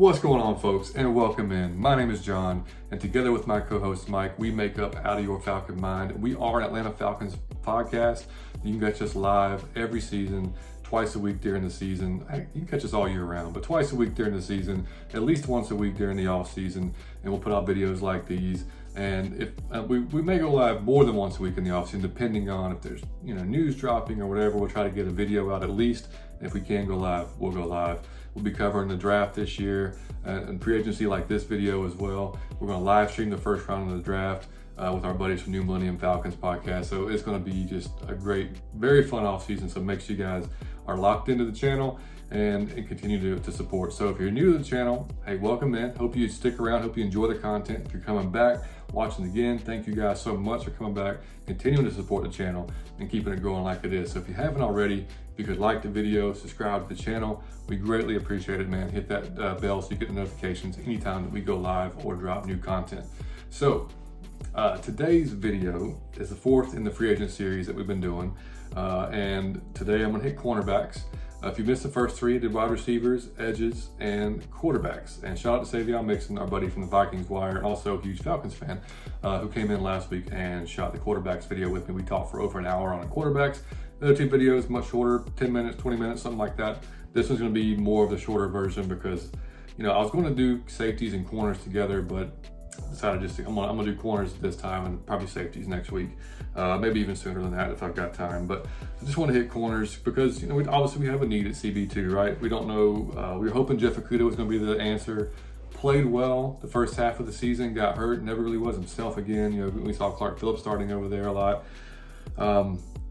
What's going on, folks, and welcome in. My name is John, and together with my co-host Mike, we make up Out of Your Falcon Mind. We are an Atlanta Falcons podcast. You can catch us live every season, twice a week during the season. You can catch us all year round, but twice a week during the season, at least once a week during the off season, and we'll put out videos like these. And if we may go live more than once a week in the off season, depending on if there's news dropping or whatever. We'll try to get a video out at least. And if we can go live, we'll go live. We'll be covering the draft this year and free agency like this video as well. We're going to live stream the first round of the draft with our buddies from New Millennium Falcons podcast. So it's going to be just a great, very fun off season. So make sure you guys are locked into the channel and continue to support. So if you're new to the channel, hey, welcome in. Hope you stick around. Hope you enjoy the content. If you're coming back, watching again, thank you guys so much for coming back, continuing to support the channel and keeping it growing like it is. So if you haven't already, if you could like the video, subscribe to the channel, we greatly appreciate it, man. Hit that bell so you get the notifications anytime that we go live or drop new content. So today's video is the fourth in the free agent series that we've been doing. And today I'm gonna hit cornerbacks. If you missed the first three, the wide receivers, edges, and quarterbacks. And shout out to Savion Mixon, our buddy from the Vikings Wire, and also a huge Falcons fan, who came in last week and shot the quarterbacks video with me. We talked for over an hour on the quarterbacks. The other two videos, much shorter, 10 minutes, 20 minutes, something like that. This one's gonna be more of the shorter version because, I was gonna do safeties and corners together, but decided I'm gonna do corners this time and probably safeties next week, maybe even sooner than that if I've got time. But I just want to hit corners because obviously we have a need at CB2, right? We don't know. We were hoping Jeff Okudah was going to be the answer. Played well the first half of the season, got hurt, never really was himself again. We saw Clark Phillips starting over there a lot.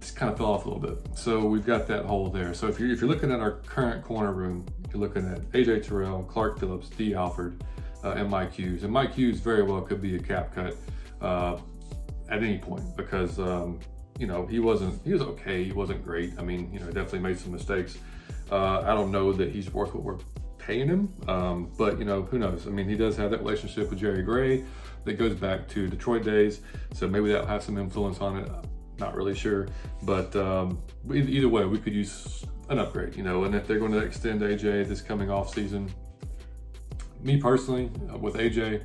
Just kind of fell off a little bit. So we've got that hole there. So if you're looking at our current corner room, you're looking at AJ Terrell, Clark Phillips, D. Alford, and Mike Hughes. And Mike Hughes very well could be a cap cut at any point because he was okay. He wasn't great. I mean, definitely made some mistakes. I don't know that he's worth what we're paying him, but who knows? I mean, he does have that relationship with Jerry Gray that goes back to Detroit days, so maybe that'll have some influence on it. Not really sure, but either way, we could use an upgrade. And if they're going to extend AJ this coming off season, me personally, with AJ,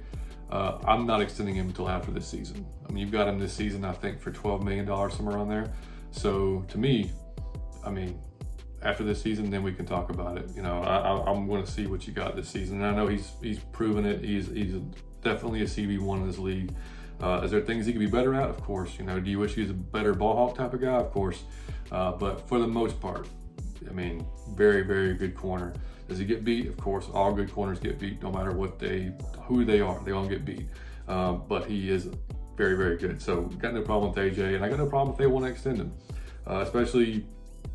I'm not extending him until after this season. I mean, you've got him this season, I think, for $12 million, somewhere on there. So to me, I mean, after this season, then we can talk about it. I'm going to see what you got this season. And I know he's proven it. He's definitely a CB1 in this league. Is there things he could be better at? Of course. Do you wish he was a better ball hawk type of guy? Of course. But for the most part, I mean, very, very good corner. Does he get beat? Of course, all good corners get beat, no matter who they are. They all get beat. But he is very, very good. So got no problem with AJ, and I got no problem if they want to extend him. Especially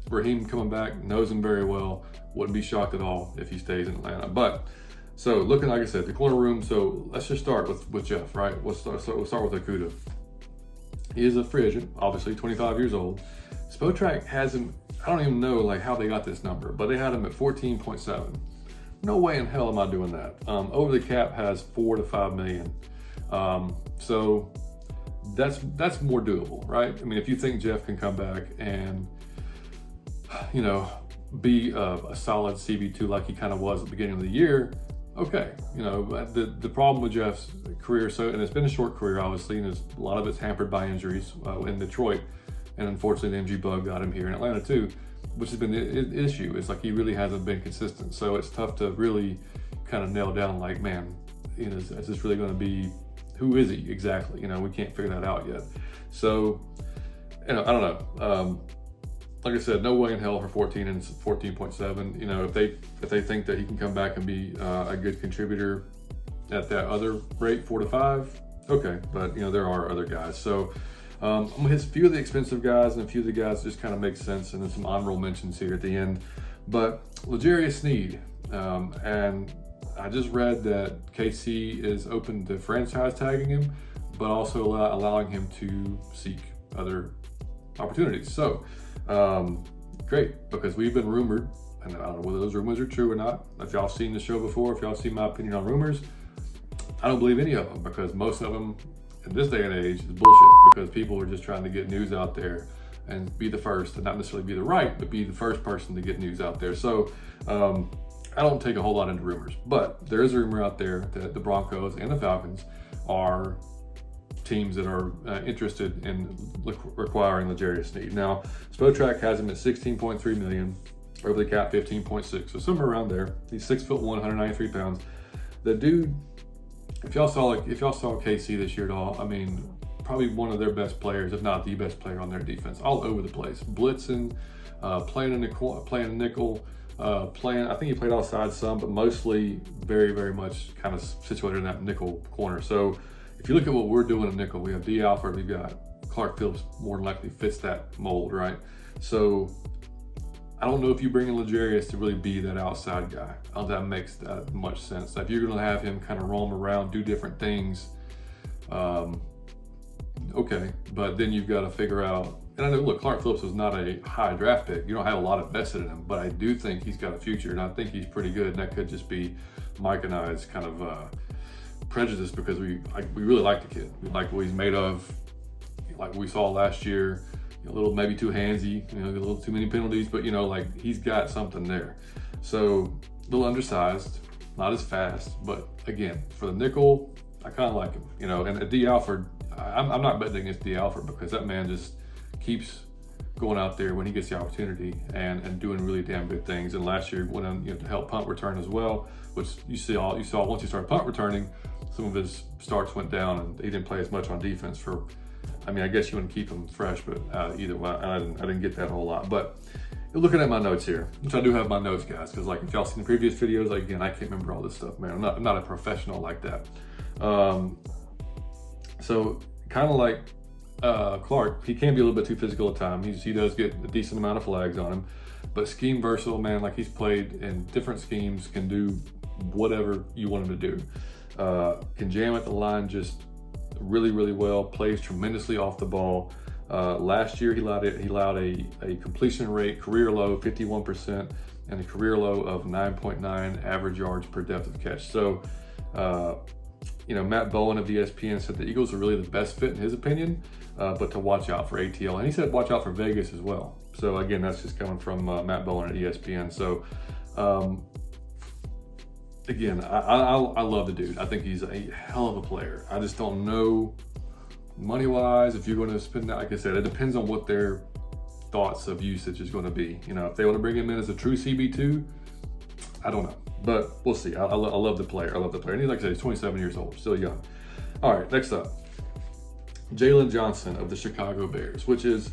Raheem coming back, knows him very well. Wouldn't be shocked at all if he stays in Atlanta. But so looking, like I said, the corner room. So let's just start with Jeff, right? We'll start with Okudah. He is a free agent, obviously 25 years old. Spotrac has him. I don't even know how they got this number, but they had him at 14.7. No way in hell am I doing that. Over the cap has $4 to $5 million. So that's more doable, right? I mean, if you think Jeff can come back and, be a solid CB2 like he kind of was at the beginning of the year, okay. The problem with Jeff's career, and it's been a short career, obviously, and a lot of it's hampered by injuries in Detroit. And unfortunately, the MG bug got him here in Atlanta too, which has been the issue. It's he really hasn't been consistent. So it's tough to really kind of nail down, man, is this really going to be, who is he exactly? We can't figure that out yet. So, I don't know. Like I said, no way in hell for 14 and 14.7. If they think that he can come back and be a good contributor at that other rate, 4 to 5, okay. But there are other guys. So I'm gonna hit a few of the expensive guys and a few of the guys that just kind of make sense, and then some honorable mentions here at the end. But L'Jarius Sneed, and I just read that KC is open to franchise tagging him, but also allowing him to seek other opportunities. So great, because we've been rumored, and I don't know whether those rumors are true or not. If y'all seen the show before, if y'all seen my opinion on rumors, I don't believe any of them, because most of them in this day and age is bullshit, because people are just trying to get news out there and be the first, and not necessarily be the right, but be the first person to get news out there. So I don't take a whole lot into rumors, but there is a rumor out there that the Broncos and the Falcons are teams that are interested in requiring L'Jarius Sneed. Now, Spotrac has him at $16.3 million, over the cap 15.6, so somewhere around there. He's 6'1", 193 pounds. The dude, if y'all saw KC this year at all, I mean, probably one of their best players, if not the best player on their defense, all over the place, blitzing, playing a nickel, I think he played outside some, but mostly very, very much kind of situated in that nickel corner. So if you look at what we're doing in nickel, we have D. Alford, we've got Clark Phillips, more than likely fits that mold, right? So I don't know if you bring in L'Jarius to really be that outside guy. I don't think that makes that much sense. If you're going to have him kind of roam around, do different things, okay, but then you've got to figure out, and I know, look, Clark Phillips was not a high draft pick. You don't have a lot of vested in him, but I do think he's got a future, and I think he's pretty good, and that could just be Mike and I's kind of prejudice because we really like the kid. We like what he's made of, like we saw last year, a little maybe too handsy, a little too many penalties, but like he's got something there. So a little undersized, not as fast, but again, for the nickel, I kind of like him, and D. Alford, I'm not betting against D. Alford because that man just keeps going out there when he gets the opportunity and doing really damn good things. And last year went on to help punt return as well, which you saw once he started punt returning, some of his starts went down and he didn't play as much on defense for, I guess you want to keep him fresh, but either way, I didn't get that a whole lot. But looking at my notes here, which I do have my notes, guys, because like if y'all seen the previous videos, again, I can't remember all this stuff, man. I'm not a professional like that. So kind of like Clark, he can be a little bit too physical at times. He does get a decent amount of flags on him, but scheme versatile, man. Like he's played in different schemes, can do whatever you want him to do. Can jam at the line just really, really well. Plays tremendously off the ball. Last year he allowed a completion rate career low 51% and a career low of 9.9 average yards per depth of catch. So Matt Bowen of ESPN said the Eagles are really the best fit in his opinion, but to watch out for ATL. And he said watch out for Vegas as well. So again, that's just coming from Matt Bowen at ESPN. So again, I love the dude. I think he's a hell of a player. I just don't know money-wise if you're going to spend that. Like I said, it depends on what their thoughts of usage is going to be. If they want to bring him in as a true CB2, I don't know. But we'll see. I love the player. And he's, like I said, he's 27 years old, still young. All right, next up, Jalen Johnson of the Chicago Bears, which is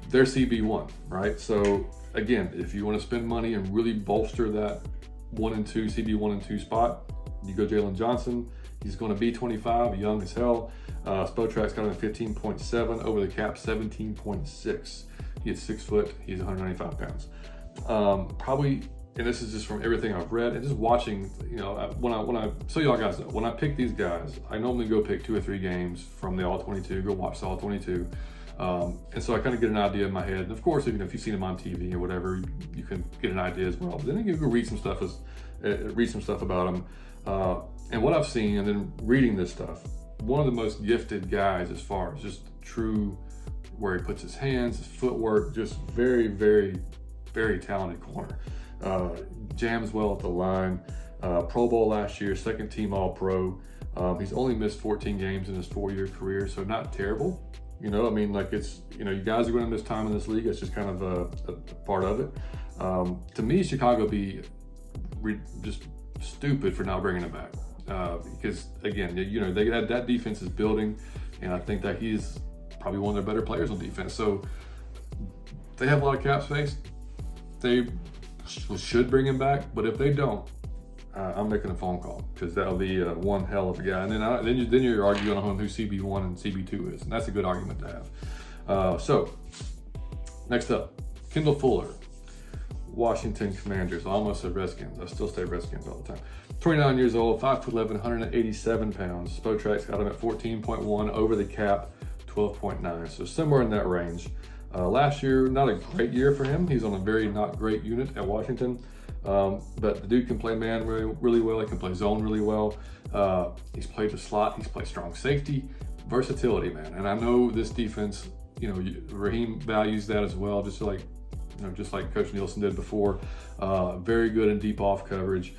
their CB1, right? So again, if you want to spend money and really bolster that 1 and 2, CB1 and 2 spot, you go Jalen Johnson. He's going to be 25, young as hell. Spotrac's got him at 15.7, over the cap 17.6. He is 6 foot. He's 195 pounds. Probably. And this is just from everything I've read and just watching, so y'all guys know, when I pick these guys, I normally go pick 2 or 3 games from the All-22, go watch the All-22. And so I kind of get an idea in my head. And of course, if you've seen them on TV or whatever, you can get an idea as well. But then you can go read some stuff about them. And what I've seen and then reading this stuff, one of the most gifted guys as far as just true, where he puts his hands, his footwork, just very, very, very talented corner. Jams well at the line. Pro Bowl last year, second team All-Pro. He's only missed 14 games in his 4-year career, so not terrible. It's, you guys are going to miss time in this league. It's just kind of a part of it. To me, Chicago be just stupid for not bringing him back. Because again, that defense is building, and I think that he's probably one of their better players on defense. So they have a lot of cap space. They should bring him back, but if they don't, I'm making a phone call because that'll be one hell of a guy. And then you're arguing on who CB1 and CB2 is, and that's a good argument to have. So next up, Kendall Fuller, Washington Commanders. I almost said Redskins. I still say Redskins all the time. 29 years old, 5'11", 187 pounds. Spotrac's got him at 14.1, over the cap 12.9, so somewhere in that range. Last year, not a great year for him. He's on a very not great unit at Washington, but the dude can play man really well. He can play zone really well. He's played the slot. He's played strong safety. Versatility, man. And I know this defense, Raheem values that as well, just like just like Coach Nielsen did before. Very good in deep off coverage.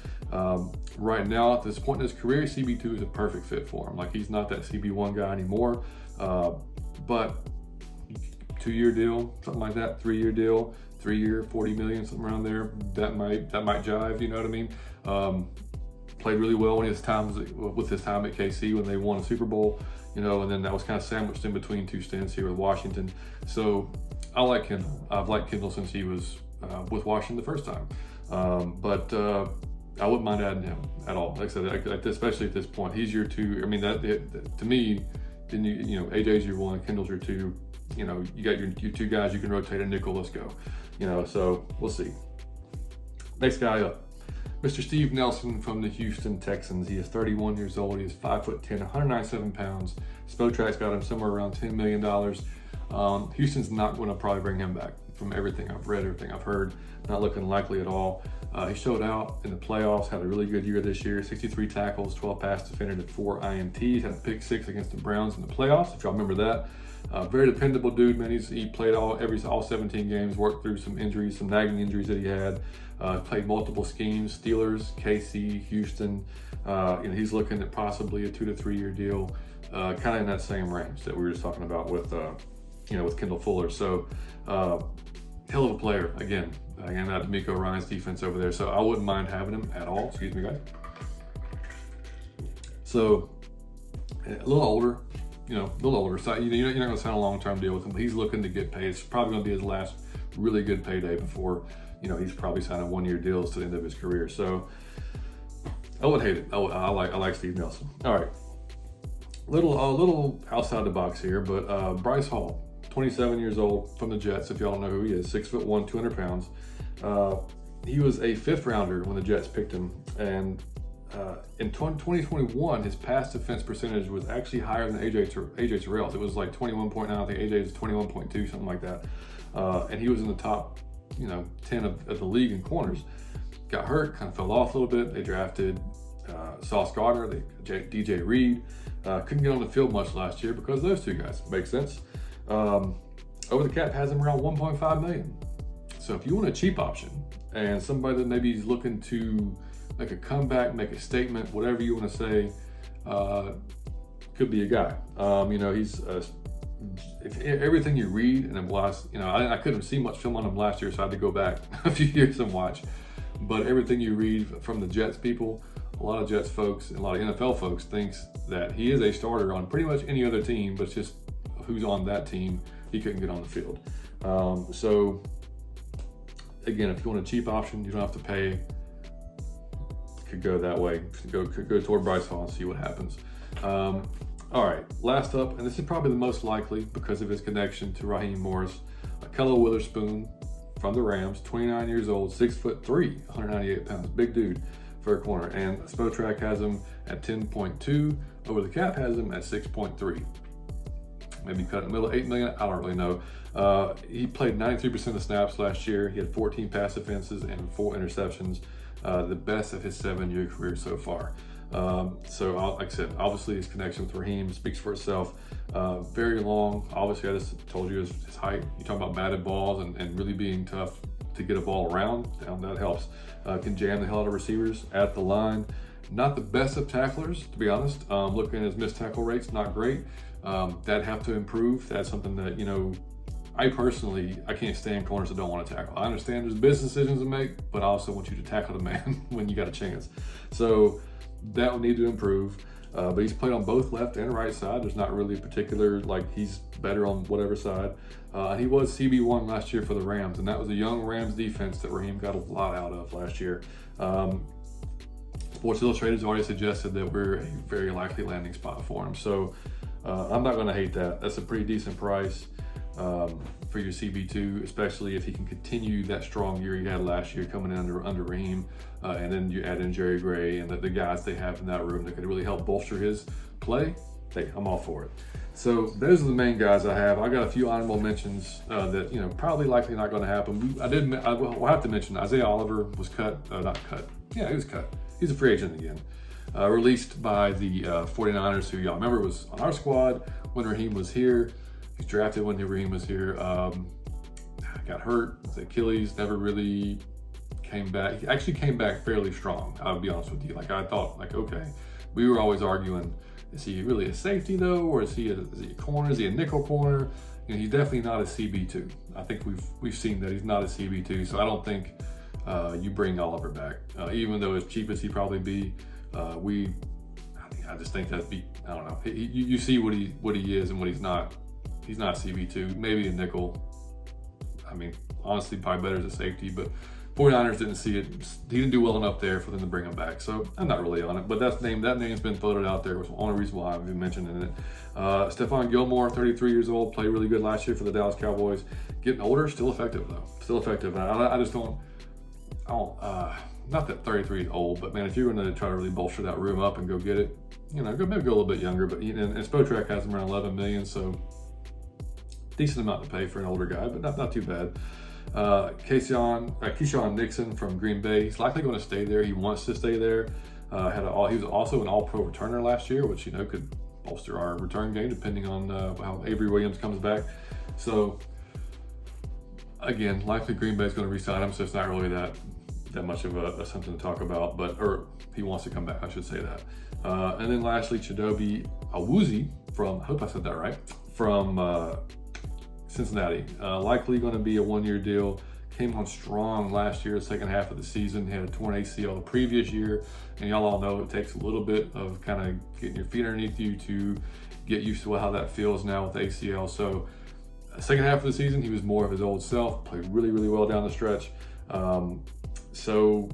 Right now, at this point in his career, CB2 is a perfect fit for him. Like, he's not that CB1 guy anymore, but 2-year deal, something like that, 3-year deal, 3-year, 40 million, something around there. That might jive, you know what I mean? Played really well with his time at KC when they won a Super Bowl, and then that was kind of sandwiched in between 2 stints here with Washington. So I like Kendall. I've liked Kendall since he was with Washington the first time. But I wouldn't mind adding him at all. Like I said, especially at this point, he's year 2. I mean, to me, then AJ's year 1, Kendall's year 2. You got your 2 guys you can rotate a nickel. Let's go. So we'll see. Next guy up, Mr. Steve Nelson from the Houston Texans. He is 31 years old. He is 5'10", 197 pounds. Spotrac's got him somewhere around $10 million. Houston's not going to probably bring him back. From everything I've read, everything I've heard, not looking likely at all. He showed out in the playoffs, had a really good year this year, 63 tackles, 12 pass defended, and 4 INTs, had a pick 6 against the Browns in the playoffs, if y'all remember that. Very dependable dude, man. He played all 17 games, worked through some injuries, some nagging injuries that he had. Played multiple schemes, Steelers, KC, Houston. He's looking at possibly a 2 to 3 year deal, kind of in that same range that we were just talking about with Kendall Fuller. So, hell of a player. Again, that D'Amico Ryan's defense over there. So I wouldn't mind having him at all. Excuse me, guys. So a little older, So you're not going to sign a long-term deal with him. But he's looking to get paid. It's probably going to be his last really good payday before, he's probably signing 1-year deals to the end of his career. So I would hate it. I like Steve Nelson. All right. Little outside the box here, but Bryce Hall. 27 years old, from the Jets, if y'all don't know who he is, 6'1", 200 pounds. He was a 5th rounder when the Jets picked him. And in 2021, his pass defense percentage was actually higher than AJ Terrell's. It was like 21.9, I think AJ's 21.2, something like that. And he was in the top, 10 of the league in corners. Got hurt, kind of fell off a little bit. They drafted Sauce Gardner, DJ Reed. Couldn't get on the field much last year because of those 2 guys. Makes sense. Over the cap has him around 1.5 million. So if you want a cheap option and somebody that maybe is looking to make a comeback, make a statement, whatever you want to say, could be a guy. He's if everything you read, and I couldn't see much film on him last year, so I had to go back a few years and watch. But everything you read from the Jets people, a lot of Jets folks and a lot of NFL folks thinks that he is a starter on pretty much any other team, but it's just who's on that team, he couldn't get on the field. So again, if you want a cheap option, you don't have to pay. Could go that way. Could go toward Bryce Hall and see what happens. All right, last up, and this is probably the most likely because of his connection to Raheem Morris, Kello Witherspoon from the Rams, 29 years old, 6'3", 198 pounds, big dude for a corner. And Spotrac has him at 10.2. Over the cap has him at 6.3. Maybe cut in the middle, $8 million, I don't really know. He played 93% of the snaps last year. He had 14 pass defenses and 4 interceptions, the best of his 7-year career so far. So like I said, obviously his connection with Raheem speaks for itself. Very long, obviously I just told you his height. You talk about batted balls and really being tough to get a ball around, that helps. Can jam the hell out of receivers at the line. Not the best of tacklers, to be honest. Looking at his missed tackle rates, not great. That have to improve. That's something that, I can't stand corners that don't want to tackle. I understand there's business decisions to make, but I also want you to tackle the man when you got a chance. So that will need to improve. But he's played on both left and right side. There's not really a particular, he's better on whatever side. He was CB1 last year for the Rams, and that was a young Rams defense that Raheem got a lot out of last year. Sports Illustrated has already suggested that we're a very likely landing spot for him. So I'm not going to hate that. That's a pretty decent price for your CB2, especially if he can continue that strong year he had last year coming in under Raheem. And then you add in Jerry Gray and the guys they have in that room that could really help bolster his play. Hey, I'm all for it. So those are the main guys I have. I got a few honorable mentions that probably likely not going to happen. I will have to mention Isaiah Oliver was cut. Not cut. Yeah, he was cut. He's a free agent again. Released by the 49ers, who y'all remember was on our squad when Raheem was here. He's drafted when Raheem was here. got hurt with Achilles, never really came back. He actually came back fairly strong, I'll be honest with you. Like, I thought, like, okay, we were always arguing, is he really a safety though, or is he a corner? Is he a nickel corner? You know, he's definitely not a CB2. I think we've seen that he's not a CB2, so I don't think you bring Oliver back, even though as cheap as he probably be. I just think that'd be, I don't know. You see what he is and what he's not. He's not CB2, maybe a nickel. I mean, honestly, probably better as a safety, but 49ers didn't see it. He didn't do well enough there for them to bring him back. So I'm not really on it, but that name's been floated out there. Was the only reason why I've been mentioning it. Stephon Gilmore, 33 years old, played really good last year for the Dallas Cowboys. Getting older, still effective though. Still effective. And I just don't, not that 33 is old, but man, if you're going to try to really bolster that room up and go get it, you know, maybe go a little bit younger. But and Spotrac has him around 11 million, so decent amount to pay for an older guy, but not too bad. Keyshawn Nixon from Green Bay, he's likely going to stay there. He wants to stay there. He was also an All-Pro returner last year, which, you know, could bolster our return game depending on how Avery Williams comes back. So again, likely Green Bay is going to re-sign him, so it's not really that much of a something to talk about, or he wants to come back, I should say that. And then lastly, Chidobe Awuzie from, I hope I said that right, from Cincinnati. Likely going to be a one-year deal. Came on strong last year, the second half of the season. Had a torn ACL the previous year, and y'all all know it takes a little bit of kind of getting your feet underneath you to get used to how that feels now with ACL. So second half of the season, he was more of his old self, played really, really well down the stretch. So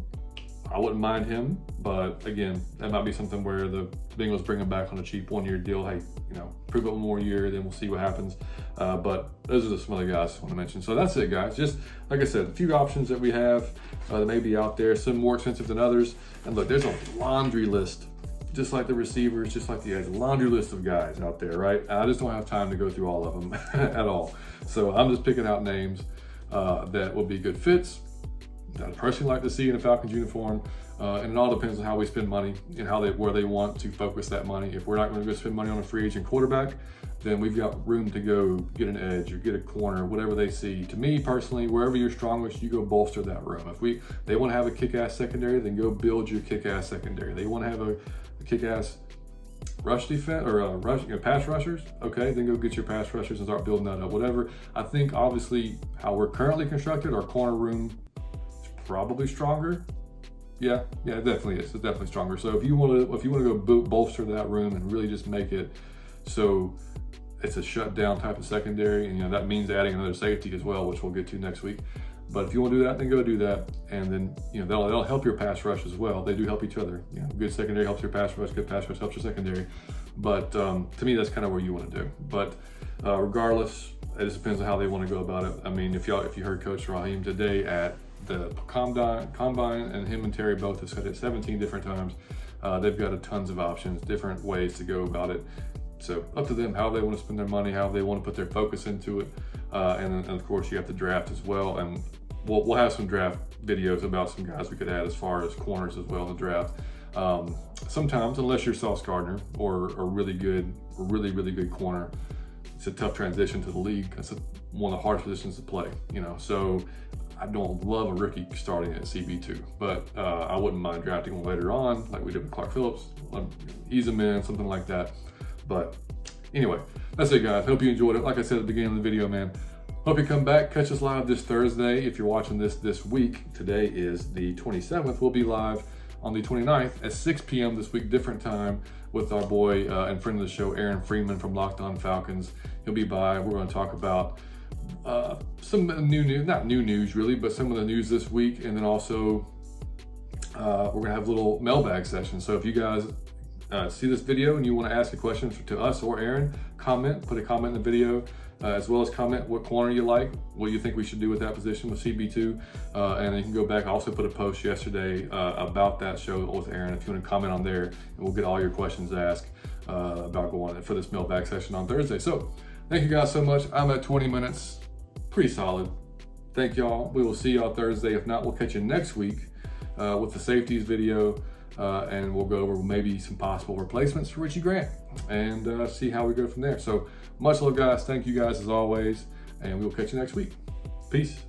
I wouldn't mind him, but again, that might be something where the Bengals bring him back on a cheap one-year deal. Hey, you know, prove it one more year, then we'll see what happens. But those are just some other guys I want to mention. So that's it, guys. Just like I said, a few options that we have that may be out there, some more expensive than others. And look, there's a laundry list, just like the receivers, just like the edge, laundry list of guys out there, right? And I just don't have time to go through all of them at all. So I'm just picking out names that will be good fits, that I personally like to see in a Falcons uniform, and it all depends on how we spend money and where they want to focus that money. If we're not going to go spend money on a free agent quarterback, then we've got room to go get an edge or get a corner, whatever they see. To me personally, wherever you're strongest, you go bolster that room. If they want to have a kick-ass secondary, then go build your kick-ass secondary. They want to have a kick-ass rush defense or pass rushers, okay, then go get your pass rushers and start building that up. Whatever. I think obviously how we're currently constructed, our corner room probably stronger. Yeah, it definitely is. It's definitely stronger. So if you want to go bolster that room and really just make it so it's a shutdown type of secondary, and you know that means adding another safety as well, which we'll get to next week. But if you want to do that, then go do that, and then you know that'll help your pass rush as well. They do help each other. You know, good secondary helps your pass rush. Good pass rush helps your secondary. But to me, that's kind of where you want to do. But regardless, it just depends on how they want to go about it. I mean, if you heard Coach Raheem today at the combine, and him and Terry both have said it 17 different times. They've got tons of options, different ways to go about it. So up to them how they want to spend their money, how they want to put their focus into it. And then of course you have the draft as well. And we'll have some draft videos about some guys we could add as far as corners as well in the draft. Sometimes, unless you're Sauce Gardner or a really good corner, it's a tough transition to the league. It's one of the hardest positions to play, you know. So I don't love a rookie starting at CB2, but I wouldn't mind drafting one later on, like we did with Clark Phillips, ease him in, something like that. But anyway, that's it, guys. Hope you enjoyed it. Like I said at the beginning of the video, man, hope you come back, catch us live this Thursday. If you're watching this week, today is the 27th. We'll be live on the 29th at 6 p.m. this week, different time, with our boy and friend of the show, Aaron Freeman from Locked On Falcons. He'll be by. We're going to talk about some new news, not new news really, but some of the news this week. And then also we're going to have a little mailbag session. So if you guys see this video and you want to ask a question to us or Aaron, put a comment in the video, as well as comment what corner you like, what you think we should do with that position with CB2. And then you can go back. I also put a post yesterday about that show with Aaron. If you want to comment on there, and we'll get all your questions asked about going for this mailbag session on Thursday. So thank you guys so much. I'm at 20 minutes, pretty solid. Thank y'all. We will see y'all Thursday. If not, we'll catch you next week with the safeties video. And we'll go over maybe some possible replacements for Richie Grant and see how we go from there. So much love, guys. Thank you guys as always, and we will catch you next week. Peace.